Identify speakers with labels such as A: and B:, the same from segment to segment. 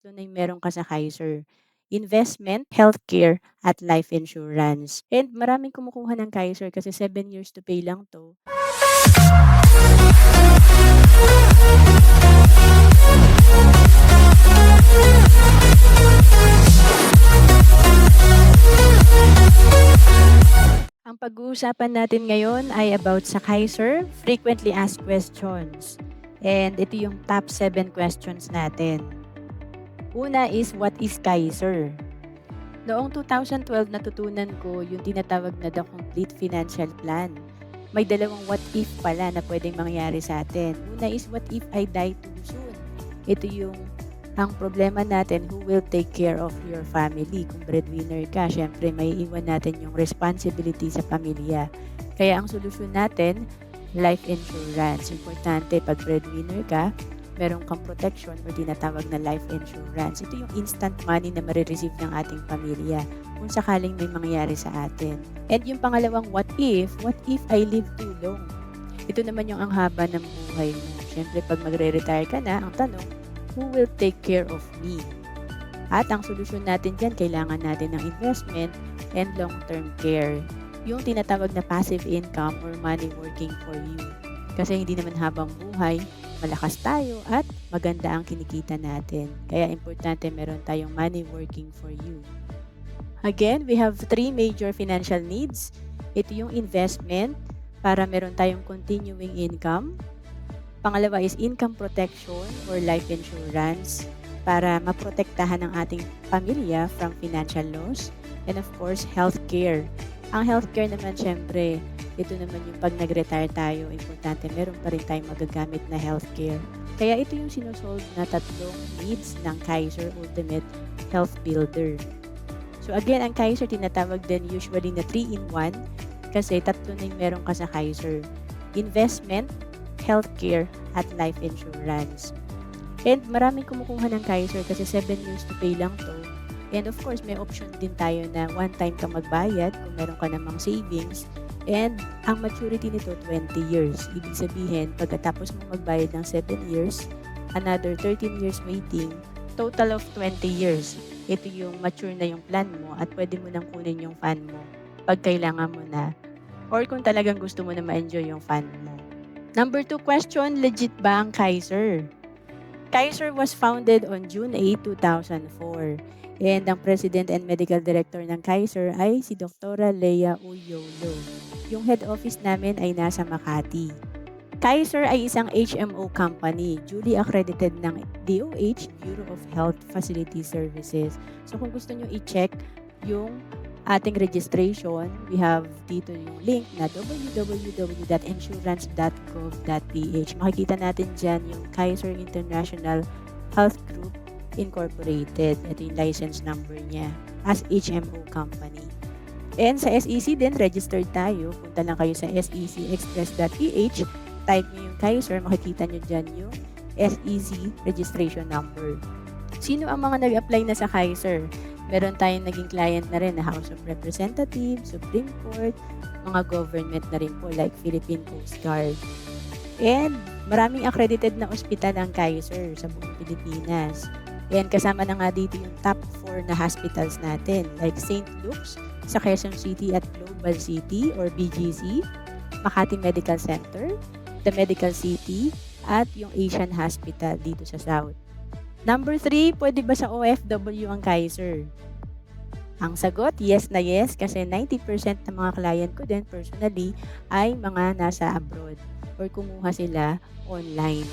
A: tatlo na yung meron ka sa Kaiser. Investment, healthcare, at life insurance. And maraming kumukuha ng Kaiser kasi 7 years to pay lang 'to. Ang pag-uusapan natin ngayon ay about sa Kaiser frequently asked questions. And ito yung top 7 questions natin. Una is, what is Kaiser? Noong 2012 natutunan ko yung tinatawag na The Complete Financial Plan. May dalawang what if pala na pwedeng mangyari sa atin. Una is, what if I die too soon? Ito yung ang problema natin, who will take care of your family? Kung breadwinner ka, syempre may iwan natin yung responsibility sa pamilya. Kaya ang solusyon natin, life insurance. Importante, pag breadwinner ka, meron kang protection o tinatawag na life insurance. Ito yung instant money na marireceive ng ating pamilya kung sakaling may mangyari sa atin. And yung pangalawang what if I live too long? Ito naman yung ang haba ng buhay mo. Syempre, pag magre-retire ka na, ang tanong, who will take care of me? At ang solusyon natin dyan, kailangan natin ng investment and long-term care. Yung tinatawag na passive income or money working for you. Kasi hindi naman habang buhay, malakas tayo at maganda ang kinikita natin. Kaya importante meron tayong money working for you. Again, we have 3 major financial needs. Ito yung investment para meron tayong continuing income. Pangalawa is income protection or life insurance para maprotektahan ang ating pamilya from financial loss. And of course, healthcare. Ang healthcare naman, syempre, ito naman yung pag nag-retire tayo, importante meron pa rin tayong magagamit na healthcare. Kaya ito yung sinusolve na tatlong needs ng Kaiser Ultimate Health Builder. So again, ang Kaiser tinatawag din usually na 3-in-1 kasi tatlo na yung meron ka sa Kaiser. Investment, healthcare, at life insurance. And maraming kumukuha ng Kaiser kasi 7 years to pay lang to. And of course, may option din tayo na one time ka magbayad kung meron ka namang savings. And ang maturity nito 20 years. Ibig sabihin, pagkatapos mo magbayad ng 7 years, another 13 years waiting, total of 20 years. Ito yung mature na yung plan mo at pwede mo nang kunin yung fund mo pag kailangan mo na or kung talagang gusto mo na ma-enjoy yung fund mo. Number 2 question, legit ba ang Kaiser? Kaiser was founded on June 8, 2004. And ang President and Medical Director ng Kaiser ay si Dr. Leah Uyolo. Yung head office namin ay nasa Makati. Kaiser ay isang HMO company, duly accredited ng DOH, Bureau of Health Facility Services. So kung gusto nyo i-check yung ating registration, we have dito yung link na www.insurance.gov.ph. Makikita natin dyan yung Kaiser International Health Group Incorporated. Ito yung license number niya as HMO company. And sa SEC din, registered tayo. Punta lang kayo sa secexpress.ph, type nyo yung Kaiser, makikita nyo dyan yung SEC registration number. Sino ang mga nag-apply na sa Kaiser? Meron tayong naging client na rin na House of Representatives, Supreme Court, mga government na rin po like Philippine Coast Guard. And maraming accredited na ospital ang Kaiser sa buong Pilipinas. And kasama na nga dito yung top 4 na hospitals natin like St. Luke's sa Quezon City at Global City or BGC, Makati Medical Center, The Medical City, at yung Asian Hospital dito sa South. Number 3, pwede ba sa OFW ang Kaiser? Ang sagot, yes na yes kasi 90% ng mga client ko din personally ay mga nasa abroad or kumuha sila online.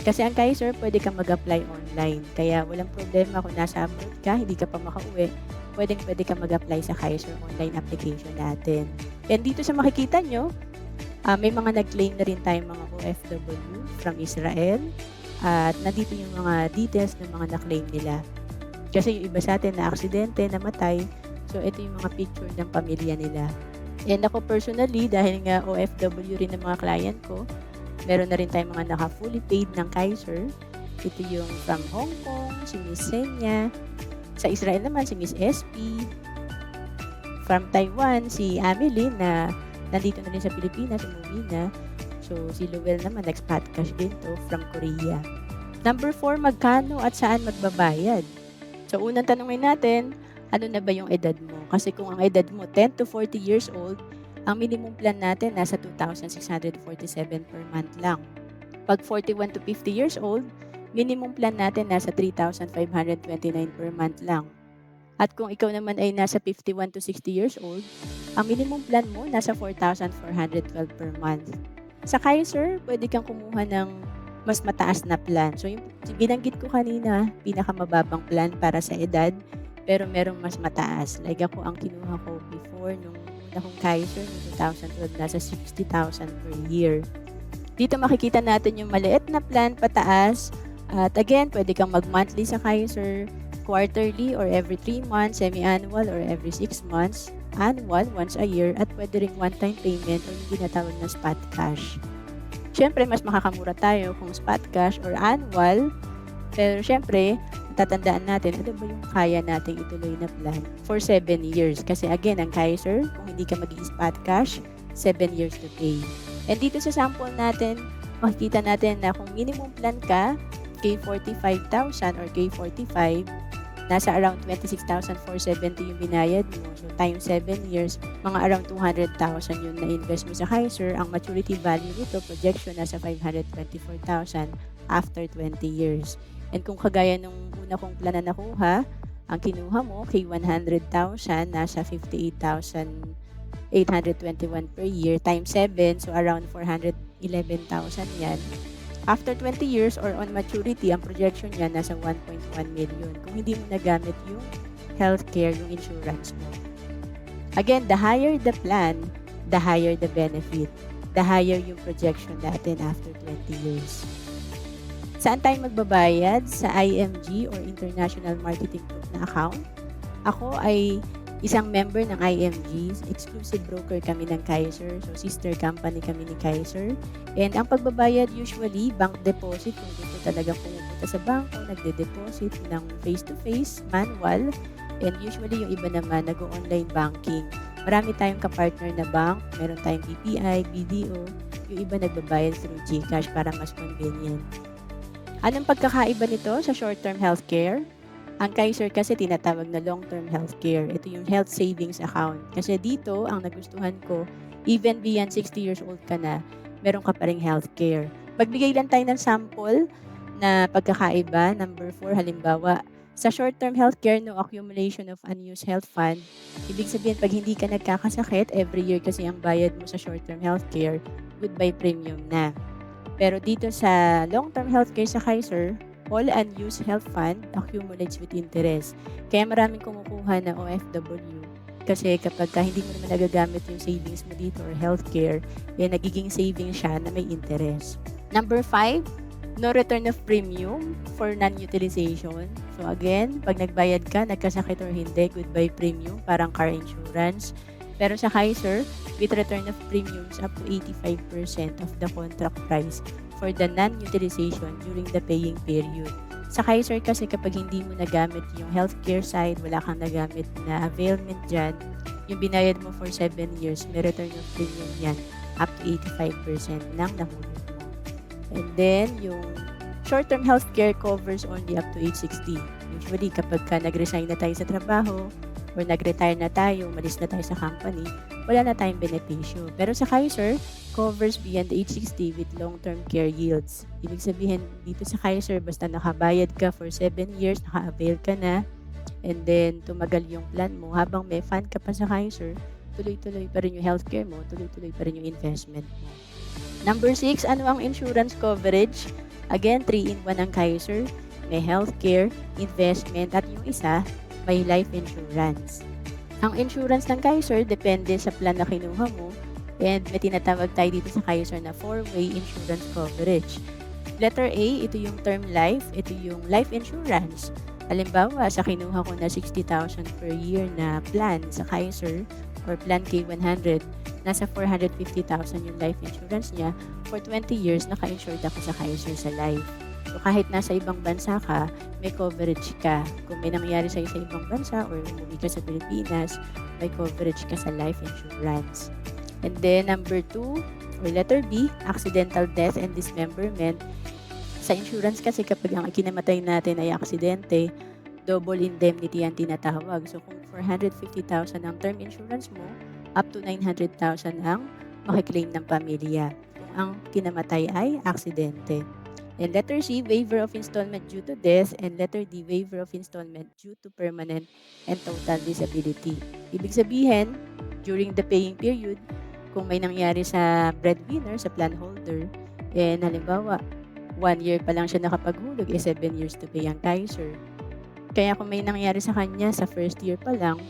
A: Kasi ang Kaiser, pwede kang mag-apply online. Kaya walang problema kung nasa abroad ka, hindi ka pa makauwi, pwede kang mag-apply sa Kaiser online application natin. And dito sa makikita nyo, may mga nag-claim na rin tayong mga OFW from Israel. At nandito yung mga details ng mga na-claim nila. Kasi yung iba sa atin na aksidente, namatay. So, ito yung mga picture ng pamilya nila. And ako personally, dahil nga OFW rin ng mga client ko, meron na rin tayong mga naka-fully paid ng Kaiser. Ito yung from Hong Kong, si Miss Senya. Sa Israel naman, si Miss SP. From Taiwan, si Amelie na nandito na rin sa Pilipinas, umuwi na. So, si Lowell naman, expat cash din to from Korea. Number 4, magkano at saan magbabayad? So, unang tanungin natin, ano na ba yung edad mo? Kasi kung ang edad mo 10 to 40 years old, ang minimum plan natin nasa 2,647 per month lang. Pag 41 to 50 years old, minimum plan natin nasa 3,529 per month lang. At kung ikaw naman ay nasa 51 to 60 years old, ang minimum plan mo nasa 4,412 per month. Sa Kaiser, pwede kang kumuha ng mas mataas na plan. So, yung binanggit ko kanina, pinakamababang plan para sa edad, pero merong mas mataas. Like ako, ang kinuha ko before, nung una kong Kaiser, noong 2012, nasa 60,000 per year. Dito makikita natin yung maliit na plan pataas. At again, pwede kang mag-monthly sa Kaiser, quarterly or every 3 months, semi-annual or every 6 months, annual, once a year, at pwede ring one-time payment o yung tinatawag na spot cash. Siyempre, mas makakamura tayo kung spot cash or annual. Pero siyempre, tatandaan natin, ano ba yung kaya nating ituloy na plan for 7 years. Kasi again, ang Kaiser, kung hindi ka mag-i-spot cash, 7 years to pay. And dito sa sample natin, makikita natin na kung minimum plan ka, K45,000 or K45, nasa around 26,470 yung binayad mo. So, times 7 years, mga around 200,000 yung na-invest mo sa Kaiser. Ang maturity value nito, projection, nasa 524,000 after 20 years. And kung kagaya nung una kong plan na nakuha, ang kinuha mo, kay 100,000, nasa 58,821 per year, times 7, so around 411,000 yan. After 20 years or on maturity, ang projection niya nasa 1.1 million kung hindi mo nagamit yung healthcare, yung insurance mo. Again, the higher the plan, the higher the benefit. The higher yung projection natin after 20 years. Saan tayo magbabayad? Sa IMG or International Marketing Group na account. Ako ay isang member ng IMG, exclusive broker kami ng Kaiser, so sister company kami ni Kaiser. And ang pagbabayad usually, bank deposit, kung gusto talaga pumunta sa bangko, nagde-deposit ng face-to-face, manual, and usually yung iba naman nag-online banking. Marami tayong kapartner na bank, meron tayong BPI, BDO, yung iba nagbabayad through GCash para mas convenient. Anong pagkakaiba nito sa short-term healthcare? Ang Kaiser kasi tinatawag na long-term healthcare. Ito yung health savings account. Kasi dito, ang nagustuhan ko, even beyond 60 years old ka na, meron ka pa ring healthcare. Magbigay lang tayo ng sample na pagkakaiba. Number 4, halimbawa, sa short-term healthcare, no accumulation of unused health fund. Ibig sabihin, pag hindi ka nagkakasakit, every year kasi ang bayad mo sa short-term healthcare, goodbye premium na. Pero dito sa long-term healthcare sa Kaiser, all unused health fund accumulates with interest. Kaya maraming kumukuha na OFW kasi kapag hindi mo naman nagagamit yung savings mo dito or healthcare, nagiging savings siya na may interest. Number 5, no return of premium for non-utilization. So again, pag nagbayad ka, nagkasakit or hindi, goodbye premium, parang car insurance. Pero sa Kaiser, with return of premiums up to 85% of the contract price for the non-utilization during the paying period. Sa Kaiser kasi kapag hindi mo nagamit yung healthcare side, wala kang nagamit na availment dyan, yung binayad mo for 7 years, may return of premium yan up to 85% ng nahulog mo. And then, yung short-term healthcare covers only up to age 60. Usually, kapag ka nag-resign na tayo sa trabaho, or nag-retire na tayo, umalis na tayo sa company, wala na tayong benepisyo. Pero sa Kaiser, covers beyond age 60 with long-term care yields. Ibig sabihin, dito sa Kaiser, basta nakabayad ka for 7 years, naka-avail ka na, and then tumagal yung plan mo, habang may fund ka pa sa Kaiser, tuloy-tuloy pa rin yung healthcare mo, tuloy-tuloy pa rin yung investment mo. Number 6, ano ang insurance coverage? Again, 3-in-1 ang Kaiser. May healthcare, investment, at yung isa, may life insurance. Ang insurance ng Kaiser depende sa plan na kinuha mo, and may tinatawag tayo dito sa Kaiser na 4-way insurance coverage. Letter A, ito yung term life, ito yung life insurance. Halimbawa, sa kinuha ko na 60,000 per year na plan sa Kaiser or plan K100, nasa 450,000 yung life insurance niya. For 20 years, naka-insured ako sa Kaiser sa life. So, kahit nasa ibang bansa ka, may coverage ka. Kung may nangyari sa'yo sa ibang bansa or umuwi ka sa Pilipinas, may coverage ka sa life insurance. And then, number 2, or letter B, accidental death and dismemberment. Sa insurance kasi kapag ang kinamatay natin ay aksidente, double indemnity ang tinatawag. So kung 450,000 ang term insurance mo, up to 900,000 ang makiklaim ng pamilya kung ang kinamatay ay aksidente. And letter C, waiver of installment due to death, and letter D, waiver of installment due to permanent and total disability. Ibig sabihin, during the paying period, kung may nangyari sa breadwinner, sa plan holder, halimbawa, 1 year pa lang siya nakapaghulog, 7 years to pay ang Kaiser. Kaya kung may nangyari sa kanya sa first year pa lang,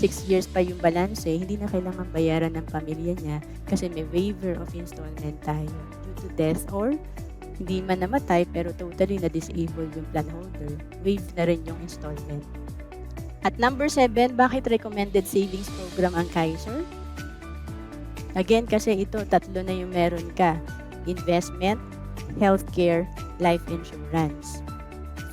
A: 6 years pa yung balance, hindi na kailangan bayaran ng pamilya niya kasi may waiver of installment tayo due to death or hindi man namatay pero totally na-disable yung plan holder, waive na rin yung installment. At number 7, bakit recommended savings program ang Kaiser? Again, kasi ito, tatlo na yung meron ka. Investment, healthcare, life insurance.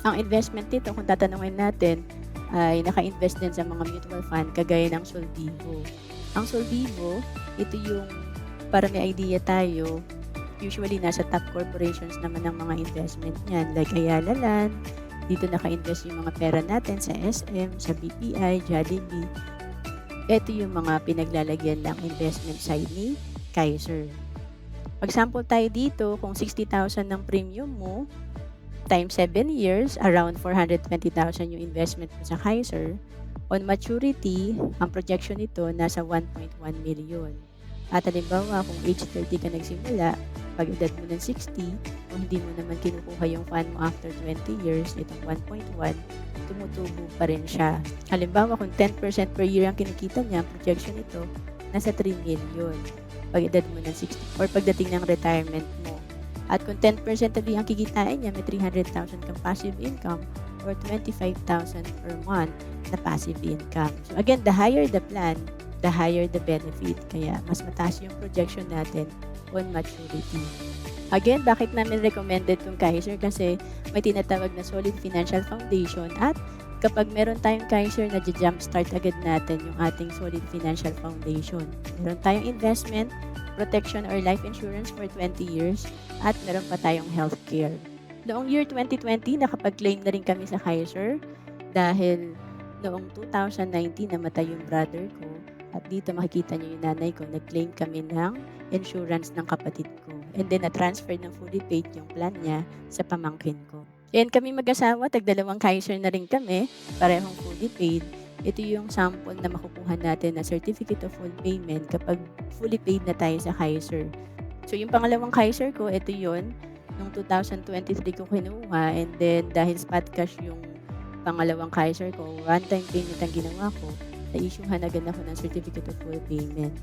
A: Ang investment dito, kung tatanungin natin, ay naka-invest din sa mga mutual fund kagaya ng Solvivo. Ang Solvivo, ito yung para may idea tayo, usually nasa top corporations naman ng mga investment niyan like Ayala Land. Dito naka-invest yung mga pera natin sa SM, sa BPI, Jollibee. Ito yung mga pinaglalagyan ng investment side ni Kaiser. Pag-sample tayo dito, kung 60,000 ng premium mo, times 7 years, around 420,000 yung investment mo sa Kaiser. On maturity, ang projection nito nasa 1.1 million. At halimbawa, kung age 30 ka nagsimula, pag edad mo ng 60, kung hindi mo naman kinukuha yung fund mo after 20 years, itong 1.1, tumutubo pa rin siya. Halimbawa, kung 10% per year ang kinikita niya, ang projection nito, nasa 3 million. Pag edad mo ng 60, or pagdating ng retirement mo. At kung 10% tabi ang kikitain niya, may 300,000 kang passive income or 25,000 per month na passive income. So again, the higher the plan, the higher the benefit. Kaya mas mataas yung projection natin on maturity. Again, bakit namin recommended kung Kaiser? Kasi may tinatawag na solid financial foundation at kapag meron tayong Kaiser, na-jumpstart agad natin yung ating solid financial foundation. Meron tayong investment, protection or life insurance for 20 years at meron pa tayong healthcare. Noong year 2020, nakapag-claim na rin kami sa Kaiser dahil noong 2019 namatay yung brother ko. At dito makikita niyo yung nanay ko, nag-claim kami ng insurance ng kapatid ko. And then na-transfer ng fully paid yung plan niya sa pamangkin ko. And kami mag-asawa, tag-2 Kaiser na rin kami, parehong fully paid. Ito yung sample na makukuha natin na certificate of full payment kapag fully paid na tayo sa Kaiser. So yung pangalawang Kaiser ko, ito yun. Noong 2023 ko kinuha and then dahil spot cash yung pangalawang Kaiser ko, one-time payment ang ginawa ko, na-issuehan agad ako ng certificate of full payment.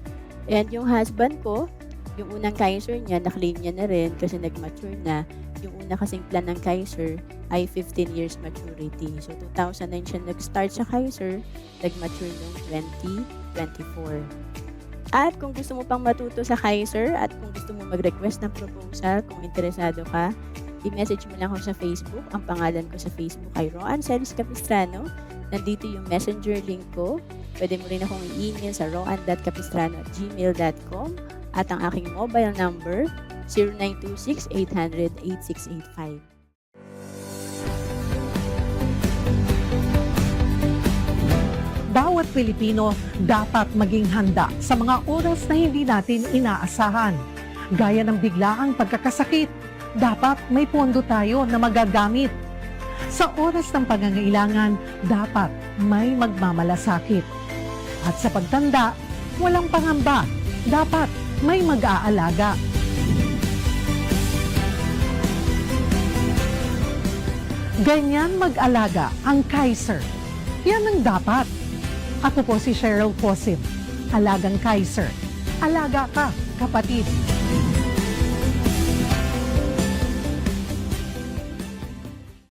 A: And yung husband ko, yung unang Kaiser niya, na-claim niya na rin kasi nag-mature na. Yung una kasing plan ng Kaiser ay 15 years maturity. So 2009 siya nag-start sa Kaiser, nag-mature noong 2024. At kung gusto mo pang matuto sa Kaiser at kung gusto mo mag-request ng proposal, kung interesado ka, i-message mo lang ako sa Facebook. Ang pangalan ko sa Facebook ay Roan Celis Capistrano. Nandito yung messenger link ko. Pwede mo rin akong i-email sa roan.capistrano@gmail.com at ang aking mobile number 0926-800-8685.
B: Bawat Pilipino dapat maging handa sa mga oras na hindi natin inaasahan. Gaya ng biglaang pagkakasakit, dapat may pondo tayo na magagamit. Sa oras ng pangangailangan, dapat may magmamalasakit. At sa pagtanda, walang pangamba, dapat may mag-aalaga. Ganyan mag-alaga ang Kaiser. Yan ang dapat. Ako po si Cheryl Posim, Alagang Kaiser. Alaga ka, kapatid.